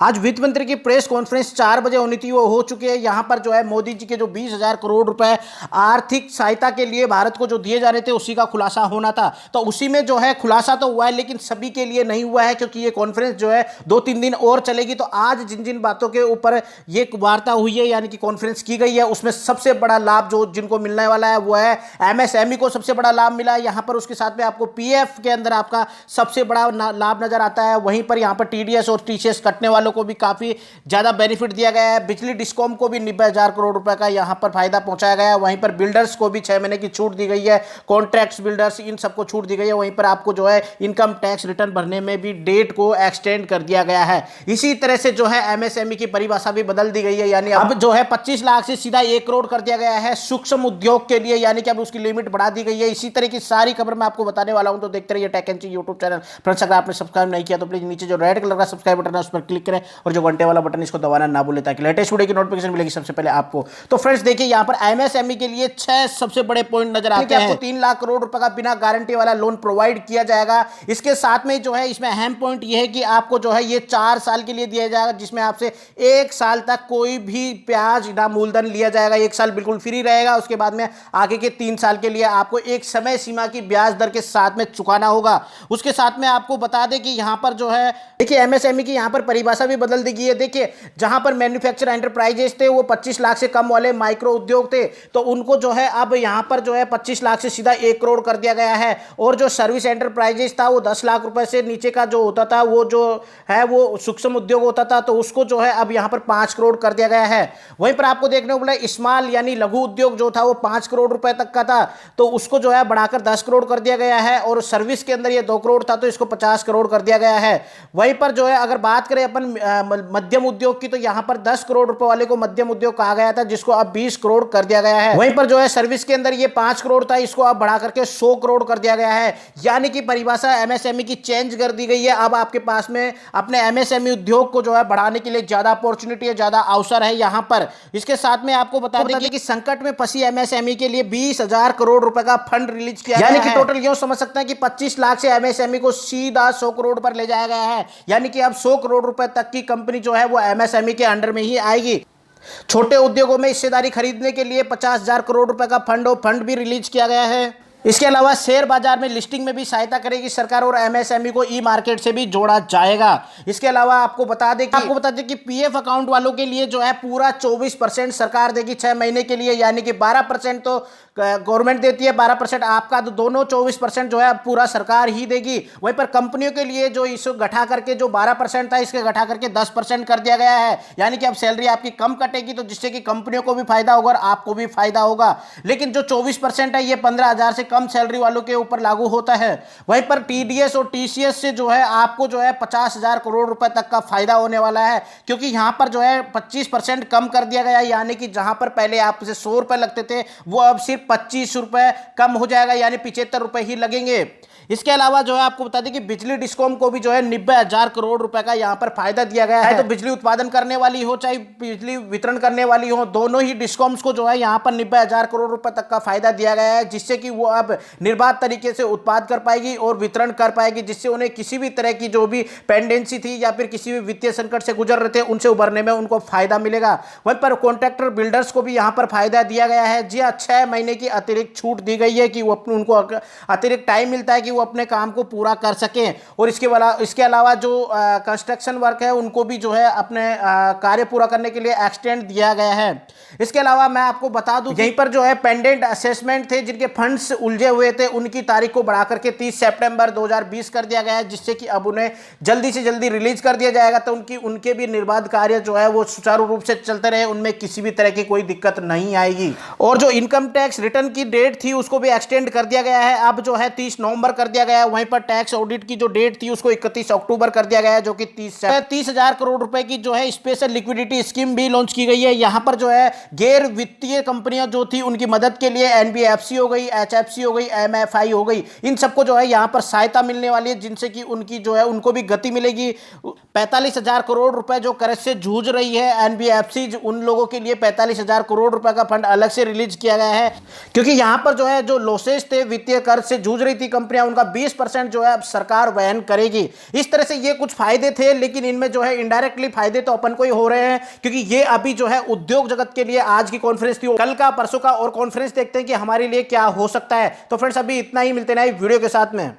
आज वित्त मंत्री की प्रेस कॉन्फ्रेंस 4 बजे होनी थी, वो हो चुकी है। यहाँ पर जो है मोदी जी के जो 20,000 करोड़ रुपए आर्थिक सहायता के लिए भारत को जो दिए जा रहे थे उसी का खुलासा होना था। तो उसी में जो है खुलासा तो हुआ है, लेकिन सभी के लिए नहीं हुआ है, क्योंकि ये कॉन्फ्रेंस जो है 2-3 दिन और चलेगी। तो आज जिन जिन बातों के ऊपर ये वार्ता हुई है, यानी कि कॉन्फ्रेंस की गई है, उसमें सबसे बड़ा लाभ जो जिनको मिलने वाला है वो है एमएसएमई को सबसे बड़ा लाभ मिला है यहाँ पर। उसके साथ में आपको पीएफ के अंदर आपका सबसे बड़ा लाभ नजर आता है। वहीं पर यहाँ पर टीडीएस और टीसीएस कटने वालों को भी काफी ज्यादा बेनिफिट दिया गया है। बिजली डिस्कॉम को भी 90,000 करोड़ रुपए का यहां पर फायदा पहुंचाया गया है। वहीं पर बिल्डर्स को भी 6 महीने की छूट दी गई है। कॉन्ट्रैक्ट्स बिल्डर्स इन सबको छूट दी गई है। वहीं पर आपको जो है इनकम टैक्स रिटर्न भरने में भी डेट को एक्सटेंड कर दिया गया है। इसी तरह से जो है एमएसएमई की परिभाषा भी बदल दी गई है, यानी अब जो है 25 लाख से सीधा 1 करोड़ कर दिया गया है सूक्ष्म उद्योग के लिए, यानी कि अब उसकी लिमिट बढ़ा दी गई है। इसी तरह की सारी खबर मैं आपको बताने वाला हूं, तो देखते रहिए टेक एंड ची यूट्यूब चैनल। फ्रेंड्स, अगर आपने सब्सक्राइब नहीं किया तो प्लीज नीचे जो रेड कलर का सब्सक्राइब बटन है उस पर क्लिक करें और जो घंटे वाला बटन इसको दबाना ना भूलें, ताकि लेटेस्ट वीडियो की नोटिफिकेशन मिलेगी सबसे पहले आपको। तो फ्रेंड्स देखिए, यहां पर एमएसएमई के लिए 6 सबसे बड़े पॉइंट नजर आते हैं। आपको 3 लाख करोड़ रुपए का बिना गारंटी वाला लोन प्रोवाइड किया जाएगा। इसके साथ में जो है इसमें अहम पॉइंट यह है कि आपको जो है ये 4 साल के लिए दिया जाएगा, जिसमें आपसे 1 साल तक कोई भी ब्याज ना मूलधन लिया जाएगा। 1 साल बिल्कुल फ्री रहेगा। उसके बाद में आगे के 3 साल के लिए आपको एक समय सीमा की ब्याज दर के साथ में चुकाना होगा। उसके साथ में आपको बता दें कि यहां पर जो है देखिए एमएसएमई की यहां पर परिभाषा भी बदल दी गई है। देखिए, जहां पर मैन्युफैक्चर एंटरप्राइजेस थे वो 25 लाख से कम वाले माइक्रो उद्योग थे, तो उनको जो है अब यहां पर जो है 25 लाख से सीधा 1 करोड़ कर दिया गया है। और जो सर्विस एंटरप्राइजेस था वो 10 लाख रुपए से नीचे का जो होता था वो जो है वो सूक्ष्म उद्योग होता था, तो उसको जो है अब यहां पर 5 करोड़ कर दिया गया है। वहीं पर आपको देखने को मिला स्मॉल यानी लघु उद्योग जो था वो 5 करोड़ रुपए तक का था, तो उसको जो है बढ़ाकर 10 करोड़ कर दिया गया है। और सर्विस के अंदर ये 2 करोड़ था, तो इसको 50 करोड़ कर दिया गया है। वहीं पर जो है अगर बात करें अपन मध्यम उद्योग की, तो यहां पर 10 करोड़ रुपए वाले को मध्यम उद्योग कहा गया था, जिसको अब 20 करोड़ कर दिया गया है। वहीं पर जो है सर्विस के अंदर ये 5 करोड़ था, इसको अब बढ़ा करके 100 करोड़ कर दिया गया है। यानी कि परिभाषा एमएसएमई की चेंज कर दी गई है। अब आपके पास में अपने एमएसएमई उद्योग को जो है बढ़ाने के लिए ज्यादा अपॉर्चुनिटी है, ज्यादा अवसर है यहां पर। इसके साथ में आपको बता दें कि संकट में फंसी एमएसएमई के लिए 20,000 करोड़ रुपए का फंड रिलीज किया, यानी कि टोटल यूं समझ सकते हैं कि 25 लाख से एमएसएमई को सीधा 100 करोड़ पर ले जाया गया है। यानी कि अब 100 करोड़ रुपए तक की कंपनी जो है वो एमएसएमई के अंडर में ही आएगी। छोटे उद्योगों में हिस्सेदारी खरीदने के लिए 50,000 करोड़ रुपए का फंड भी रिलीज किया गया है। इसके अलावा शेयर बाजार में लिस्टिंग में भी सहायता करेगी सरकार, और एमएसएमई को ई मार्केट से भी जोड़ा जाएगा। इसके अलावा आपको बता दें कि पीएफ अकाउंट वालों के लिए जो है पूरा 24% सरकार देगी 6 महीने के लिए, यानी कि 12% तो गवर्नमेंट देती है, 12% आपका, तो दोनों 24% जो है पूरा सरकार ही देगी। वहीं पर कंपनियों के लिए जो इसको घटा करके जो 12% था, इसके घटा करके 10% कर दिया गया है। यानी कि अब सैलरी आपकी कम कटेगी, तो जिससे कि कंपनियों को भी फायदा होगा और आपको भी फायदा होगा। लेकिन जो 24% है ये 15,000 से कम सैलरी वालों के ऊपर लागू होता है। वहीं पर टीडीएस और टीसीएस से जो है आपको जो है 50,000 करोड़ रुपए तक का फायदा होने वाला है, क्योंकि यहां पर जो है 25% कम कर दिया गया है। यानी कि जहां पर पहले आपसे 100 रुपए लगते थे वो अब सिर्फ 25 रुपए कम हो जाएगा, यानी 75 रुपए ही लगेंगे। इसके अलावा जो है आपको बता दें कि बिजली डिस्कॉम को भी जो है 90,000 करोड़ रुपए का यहां पर फायदा दिया गया है। तो बिजली उत्पादन करने वाली हो चाहे बिजली वितरण करने वाली हो, दोनों ही डिस्कॉम्स को जो है यहां पर 90,000 करोड़ रुपए तक का फायदा दिया गया है, जिससे कि वो अब निर्बाध तरीके से उत्पाद कर पाएगी और वितरण कर पाएगी, जिससे उन्हें किसी भी तरह की जो भी पेंडेंसी थी या फिर किसी भी वित्तीय संकट से गुजर रहे थे उनसे उभरने में उनको फायदा मिलेगा। वहीं पर कॉन्ट्रैक्टर बिल्डर्स को भी यहां पर फायदा दिया गया है। जी हाँ, 6 महीने की अतिरिक्त छूट दी गई है कि वो उनको अतिरिक्त टाइम मिलता है कि वो अपने काम को पूरा कर सकें। और इसके अलावा जो कंस्ट्रक्शन वर्क है उनको भी जो है अपने कार्य पूरा करने के लिए एक्सटेंड दिया गया है। इसके अलावा मैं आपको बता दूं यहीं पर जो है पेंडेंट असेसमेंट थे, जिनके फंड्स उलझे हुए थे, उनकी तारीख को बढ़ा करके 30 सितंबर 2020 कर दिया गया है, जिससे कि अब उन्हें जल्दी से जल्दी रिलीज कर दिया जाएगा। तो उनके भी निर्बाध कार्य जो है वो सुचारू रूप से चलते रहे, उनमें किसी भी तरह की कोई दिक्कत नहीं आएगी। और जो इनकम टैक्स रिटर्न की डेट थी उसको भी एक्सटेंड कर दिया गया है, अब जो है 30 नवंबर कर दिया गया है। वहीं पर टैक्स ऑडिट की जो डेट थी उसको 31 अक्टूबर कर दिया गया है, जो कि 30,000 करोड़ रुपए की जो है स्पेशल लिक्विडिटी स्कीम भी लॉन्च की गई है। यहां पर जो है गैर वित्तीय कंपनियां जो थी उनकी मदद के लिए एनबीएफसी हो गई, एचएफसी हो गई, एमएफआई हो गई, इन सबको जो है यहां पर सहायता मिलने वाली है, जिनसे कि उनकी जो है उनको भी गति मिलेगी। 45,000 करोड़ रुपए जो कर्ज से जूझ रही है एनबीएफसी, उन लोगों के लिए 45,000 करोड़ रुपए का फंड अलग से रिलीज किया गया है, क्योंकि यहां पर जो है जो लॉसेस थे वित्तीय कर्ज से जूझ रही थी कंपनियां उनका 20% जो है अब सरकार वहन करेगी। इस तरह से ये कुछ फायदे थे, लेकिन इनमें जो है इनडायरेक्टली फायदे तो अपन को ही हो रहे हैं, क्योंकि ये अभी जो है उद्योग जगत के लिए आज की कॉन्फ्रेंस थी। कल का परसों का और कॉन्फ्रेंस देखते हैं कि हमारे लिए क्या हो सकता है। तो फ्रेंड्स अभी इतना ही, मिलते हैं नई वीडियो के साथ में।